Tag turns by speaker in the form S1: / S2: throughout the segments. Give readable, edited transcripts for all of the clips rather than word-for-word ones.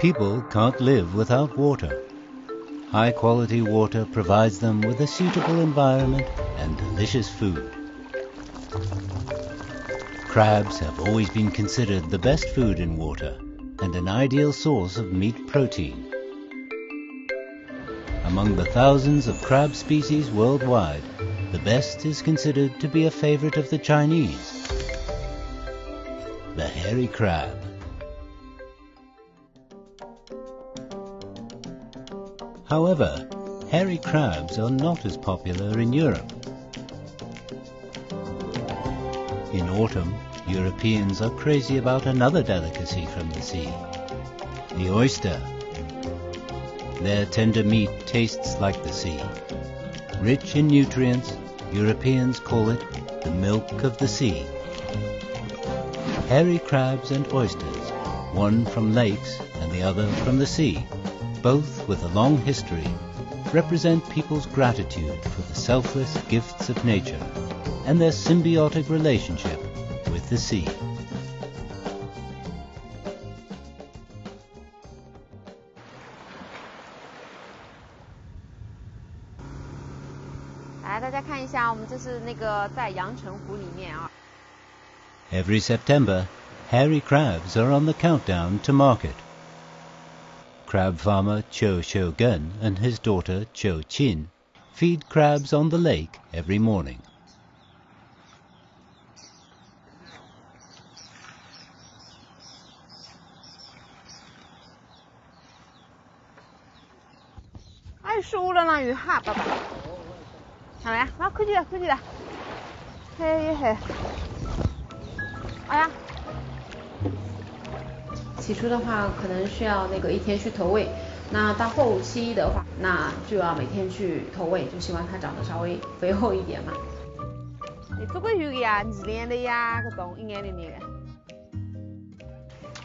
S1: People can't live without water. High-quality water provides them with a suitable environment and delicious food. Crabs have always been considered the best food in water and an ideal source of meat protein. Among the thousands of crab species worldwide, the best is considered to be a favorite of the Chinese, the hairy crab. However, hairy crabs are not as popular in Europe. In autumn, Europeans are crazy about another delicacy from the sea, the oyster. Their tender meat tastes like the sea. Rich in nutrients, Europeans call it the milk of the sea. Hairy crabs and oysters, one from lakes and the other from the sea, both with a long history, represent people's gratitude for the selfless gifts of nature and their symbiotic relationship with the sea.
S2: 来，大家看一下，我们这是那个在阳澄湖里面啊。
S1: Every September, hairy crabs are on the countdown to market. Crab farmer Cho Xiu-gun and his daughter Cho Qin feed crabs on the lake every morning.
S2: Ai su了呢，鱼哈，爸爸。上来，啊，快去了，快去了。嘿嘿。哎呀。
S3: 起初的话，可能需要那个一天去投喂，那到后期的话，那就要每天去投喂，就希望它长得稍微肥厚一点嘛。
S2: 你做过鱼的呀，二年的呀，搿种1年的那个。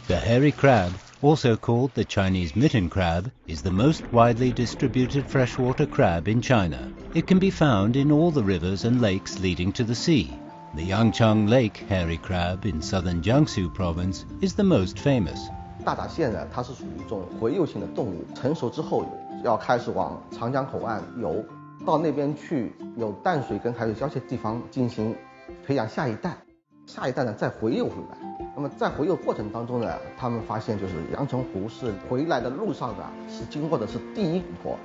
S1: The hairy crab, also called the Chinese mitten crab, is the most widely distributed freshwater crab in China. It can be found in all the rivers and lakes leading to the sea. The Yangchang Lake hairy crab in southern Jiangsu province is the most famous.
S4: 大闸蟹呢，它是属于一种洄游性的动物，成熟之后要开始往长江口岸游，到那边去有淡水跟海水交界的地方进行培养下一代，下一代呢再回游回来。那么在回游过程当中呢，他们发现就是阳澄湖是回来的路上是经过的是第一湖泊。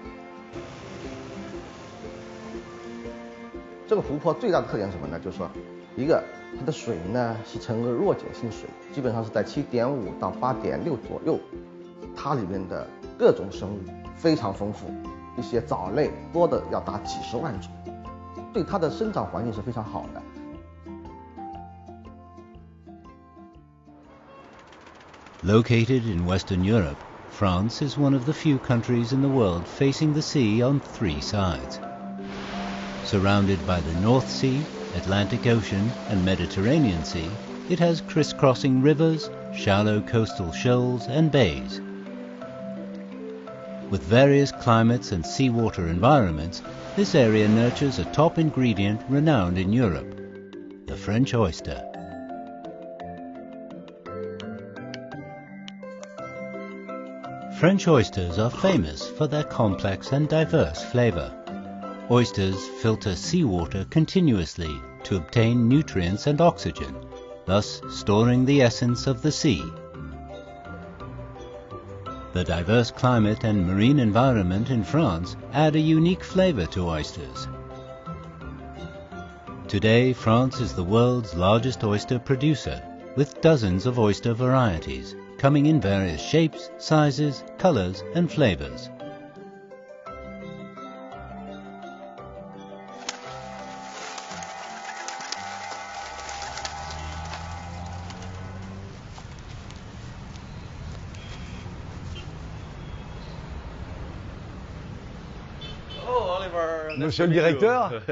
S4: 这个湖泊最大的特点是什么呢？就是说，一个它的水呢是呈个弱碱性水，基本上是在7.5到8.6左右。它里面的各种生物非常丰富，一些藻类多的要达几十万种，对它的生长环境是非常好的。
S1: Located in Western Europe, France is one of the few countries in the world facing the sea on 3 sides. Surrounded by the North Sea, Atlantic Ocean and Mediterranean Sea, it has crisscrossing rivers, shallow coastal shoals and bays. With various climates and seawater environments, this area nurtures a top ingredient renowned in Europe, the French oyster. French oysters are famous for their complex and diverse flavor. Oysters filter seawater continuously to obtain nutrients and oxygen, thus storing the essence of the sea. The diverse climate and marine environment in France add a unique flavor to oysters. Today, France is the world's largest oyster producer, with dozens of oyster varieties, coming in various shapes, sizes, colors and flavors.
S5: Monsieur le directeur,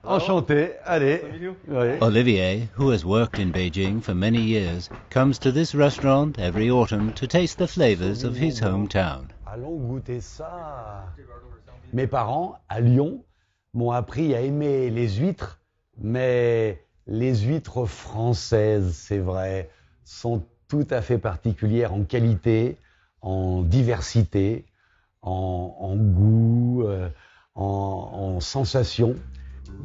S5: enchanté, allez. Oui.
S1: Olivier, who has worked in Beijing for many years, comes to this restaurant every autumn to taste the flavors of his hometown.
S5: Allons goûter ça. Mes parents, à Lyon, m'ont appris à aimer les huîtres, mais les huîtres françaises, c'est vrai, sont tout à fait particulières en qualité, en diversité, en goût, en sensations.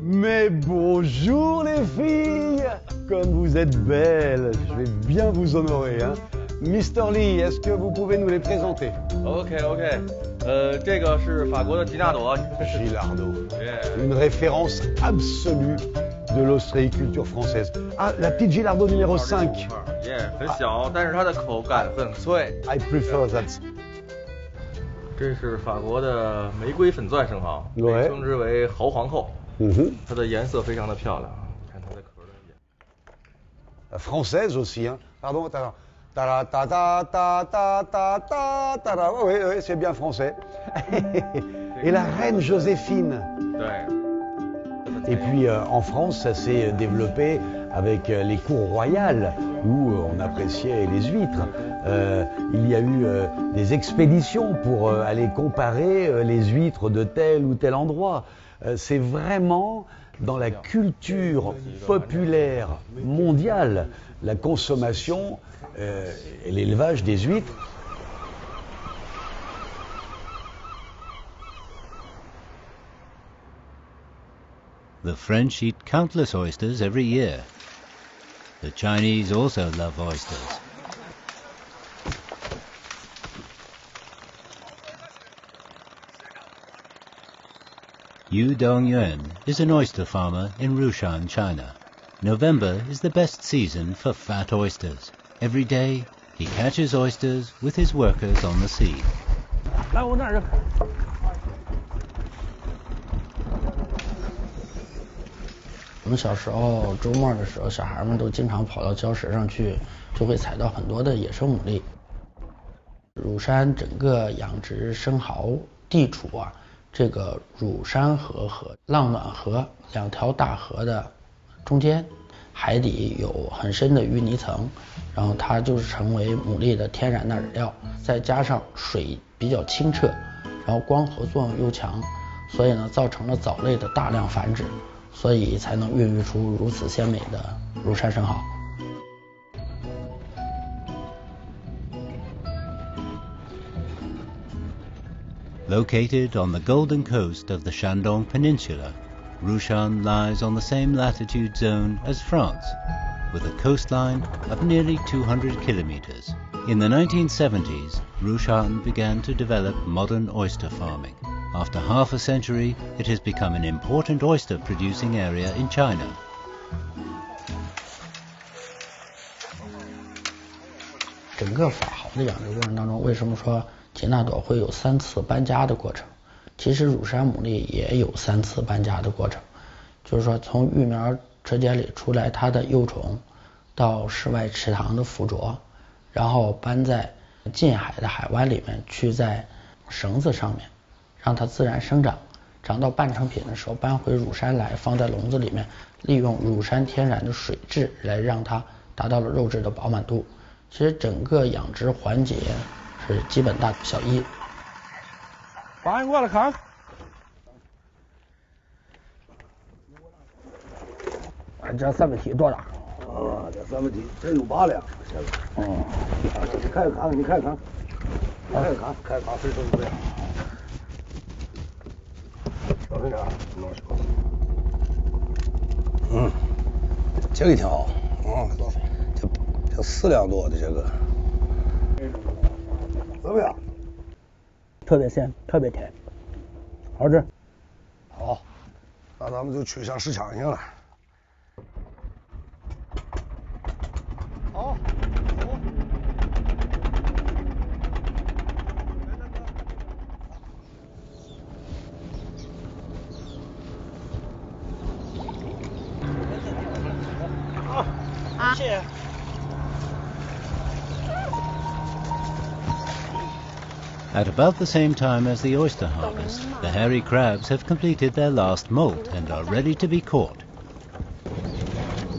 S5: Mais bonjour les filles, comme vous êtes belles, je vais bien vous honorer. Hein. Mr. Lee, est-ce que vous pouvez nous les présenter?
S6: OK， 这个是法国的吉纳朵。
S5: Gilardo, une référence absolue de l'ostréiculture française. Ah, la petite Gilardo numéro 5.
S6: 很小，但是它的口感很脆。
S5: I prefer that.
S6: 这是法国的玫瑰粉钻生蚝，被称之为蚝皇后。它的颜色非常的漂亮，看它的壳的颜。
S5: Française aussi, hein. Pardon, ta ta ta ta ta ta ta ta ta. Oui, oui, c'est bien français. Et la reine Joséphine. Et puis en France, ça s'est développé avec les cours royales où on appréciait les huîtres. Il y a eu des expéditions pour aller comparer les huîtres de tel ou tel endroit. C'est vraiment dans la culture populaire mondiale, la consommation et l'élevage des huîtres.
S1: The French eat countless oysters every year. The Chinese also love oysters. Yu Dongyuan is an oyster farmer in Rushan, China. November is the best season for fat oysters. Every day he catches oysters with his workers on the sea.
S7: 来，我那儿。
S8: 我们小时候周末的时候，小孩们都经常跑到礁石上去，就会采到很多的野生牡蛎。乳山整个养殖生蚝地处啊，这个乳山河和浪暖河两条大河的中间，海底有很深的淤泥层，然后它就是成为牡蛎的天然的饵料，再加上水比较清澈，然后光合作用又强，所以呢造成了藻类的大量繁殖，所以才能孕育出如此鲜美的乳山生蚝。
S1: Located on the golden coast of the Shandong Peninsula, Rushan lies on the same latitude zone as France, with a coastline of nearly 200 kilometers. In the 1970s, Rushan began to develop modern oyster farming. After half a century, it has become an important oyster-producing area in China.
S8: 整个法蚝的养殖过程当中，为什么说吉纳朵会有3次搬家的过程？其实乳山牡蛎也有3次搬家的过程，就是说从育苗车间里出来它的幼虫，到室外池塘的附着，然后搬在近海的海湾里面去在绳子上面让它自然生长，长到半成品的时候搬回乳山来放在笼子里面，利用乳山天然的水质来让它达到了肉质的饱满度。其实整个养殖环节是基本大同小异。
S7: 把你过来看。这三分体多大？
S9: 啊，这三分体真有8两，现在。你看看，你看看，看看，分不对。小心点，这个挺好，这4两多的这个，怎么样？
S7: 特别鲜，特别甜，好吃。
S9: 好，那咱们就去向市场去了。好，走。
S2: 啊，谢谢。
S1: At about the same time as the oyster harvest, the hairy crabs have completed their last molt and are ready to be caught.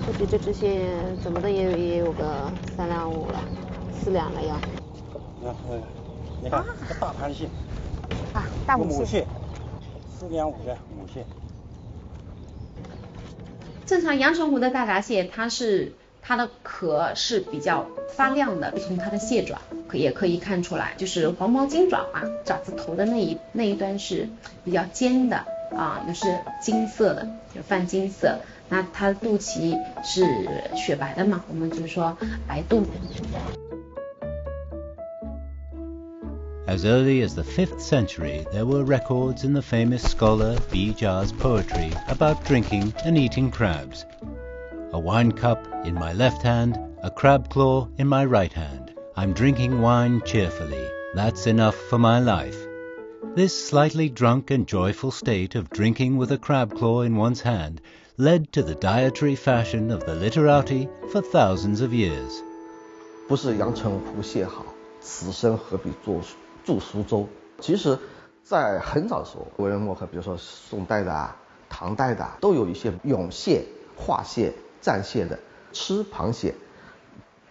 S2: 估计这只蟹怎么的也有个3两5了，4两了要。
S7: 你看这大盘蟹
S2: 啊，大母蟹
S7: ，4点5的母蟹。
S3: 正常阳澄湖的大闸蟹，它是它的壳是比较发亮的，从它的蟹爪也可以看出来，就是黄毛金爪嘛，爪子头的那一端是比较尖的啊，又是金色的，就泛金色。那它的肚脐是雪白的嘛，我们就说白肚。
S1: As early as the 5th century, there were records in the famous scholar B. Jar's poetry about drinking and eating crabs. A wine cup in my left hand, a crab claw in my right hand. I'm drinking wine cheerfully. That's enough for my life. This slightly drunk and joyful state of drinking with a crab claw in one's hand led to the dietary fashion of the literati for thousands of years.
S4: 不是阳澄湖蟹好，此生何必著苏州。其实，在很早的时候，文人墨客，比如说宋代的、唐代的，都有一些咏蟹、画蟹、蘸蟹的，吃螃蟹，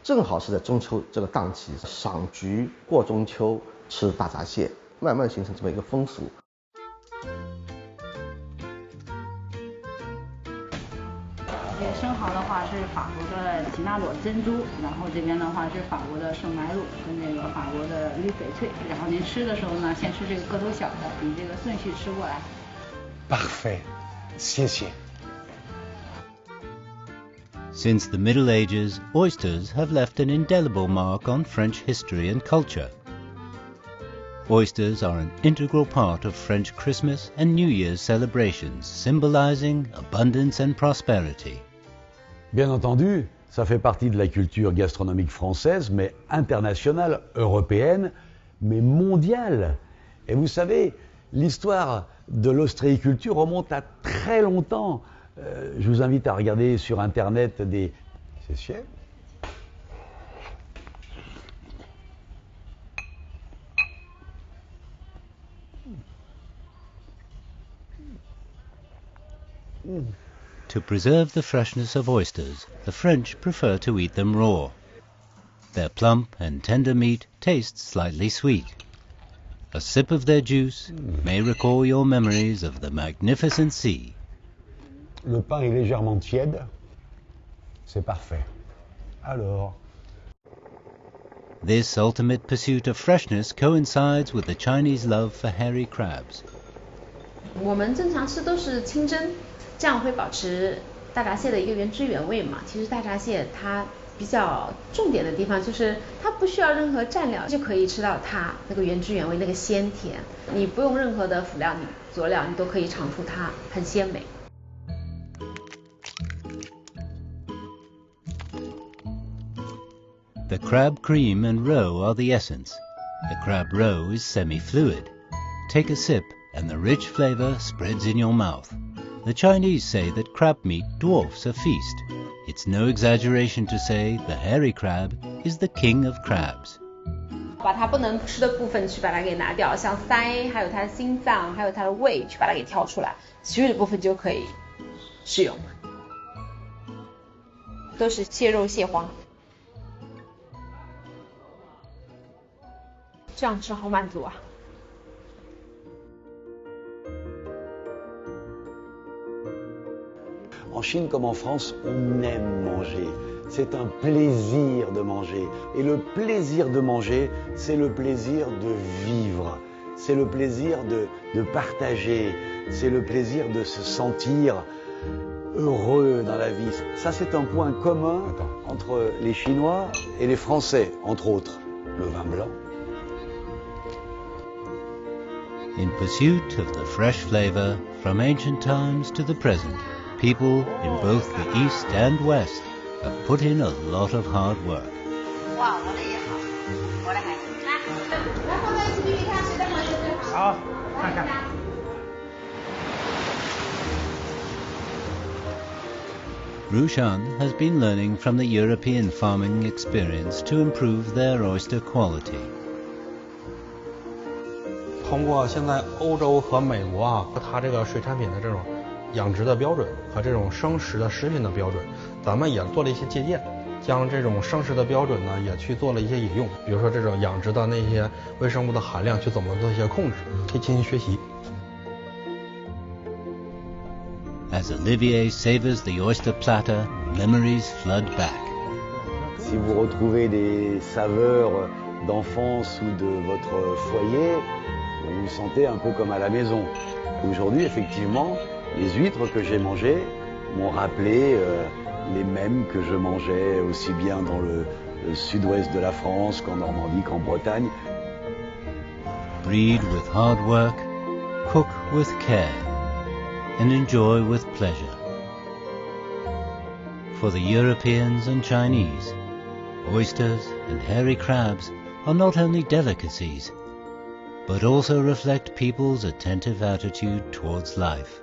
S4: 正好是在中秋这个档期，赏菊过中秋，吃大闸蟹，慢慢形成这么一个风俗。
S10: 生蚝的话是法国的吉纳朵珍珠，然后这边的话是法国的圣白露跟这个法国的绿翡翠，然后您吃的时候呢，先吃这个个头小的，以这个顺序吃过来。
S5: Parfait， 谢谢。
S1: Since the Middle Ages, oysters have left an indelible mark on French history and culture. Oysters are an integral part of French Christmas and New Year's celebrations, symbolizing abundance and prosperity.
S5: Bien entendu, ça fait partie de la culture gastronomique française, mais internationale, européenne, mais mondiale. Et vous savez, l'histoire de l'ostréiculture remonte à très longtemps. Je vous invite à regarder sur Internet des... C'est
S1: To preserve the freshness of oysters, the French prefer to eat them raw. Their plump and tender meat tastes slightly sweet. A sip of their juice may recall your memories of the magnificent sea.
S5: Le pain est légèrement tiède, c'est parfait. Alors...
S1: This ultimate pursuit of freshness coincides with the Chinese love for hairy crabs.
S3: 我们正常吃都是清蒸，这样会保持大闸蟹的一个原汁原味嘛。其实大闸蟹它比较重点的地方就是它不需要任何蘸料就可以吃到它那个原汁原味那个鲜甜，你不用任何的辅料、佐料，你都可以尝出它很鲜美。
S1: The crab cream and roe are the essence. The crab roe is semi-fluid. Take a sip and the rich flavor spreads in your mouth. The Chinese say that crab meat dwarfs a feast. It's no exaggeration to say the hairy crab is the king of crabs.
S3: 把它不能吃的部分去把它给拿掉，像鳃，还有它的心脏，还有它的胃，去把它给挑出来，其余的部分就可以食用。都是蟹肉蟹黄，这样吃好满足啊。
S5: En Chine comme en France, on aime manger. C'est un plaisir de manger. Et le plaisir de manger, c'est le plaisir de vivre. C'est le plaisir de partager. C'est le plaisir de se sentir heureux dans la vie. Ça, c'est un point commun entre les Chinois et les Français, entre autres. Le vin blanc.
S1: In pursuit of the fresh flavor, from ancient times to the present, people in both the East and West have put in a lot of hard work. Rushan has been learning from the European farming experience to improve their oyster quality.
S11: 通过现在欧洲和美国啊，它这个水产品的这种养殖的标准和这种生食的食品的标准，咱们也做了一些借鉴，将这种生食的标准呢也去做了一些引用，比如说这种养殖的那些微生物的含量去怎么做一些控制，可以进行学习。
S1: As Olivier savors the oyster platter, memories flood back.
S9: Si vous retrouvez des saveurs d'enfance ou de votre foyer, vous vous sentez un peu comme à la maison. Aujourd'hui, effectivement, les huîtres que j'ai mangées m'ont rappelé les mêmes que je mangeais aussi bien dans le sud-ouest de la France qu'en Normandie, qu'en Bretagne.
S1: Breed with hard work, cook with care, and enjoy with pleasure. For the Europeans and Chinese, oysters and hairy crabs are not only delicacies, but also reflect people's attentive attitude towards life.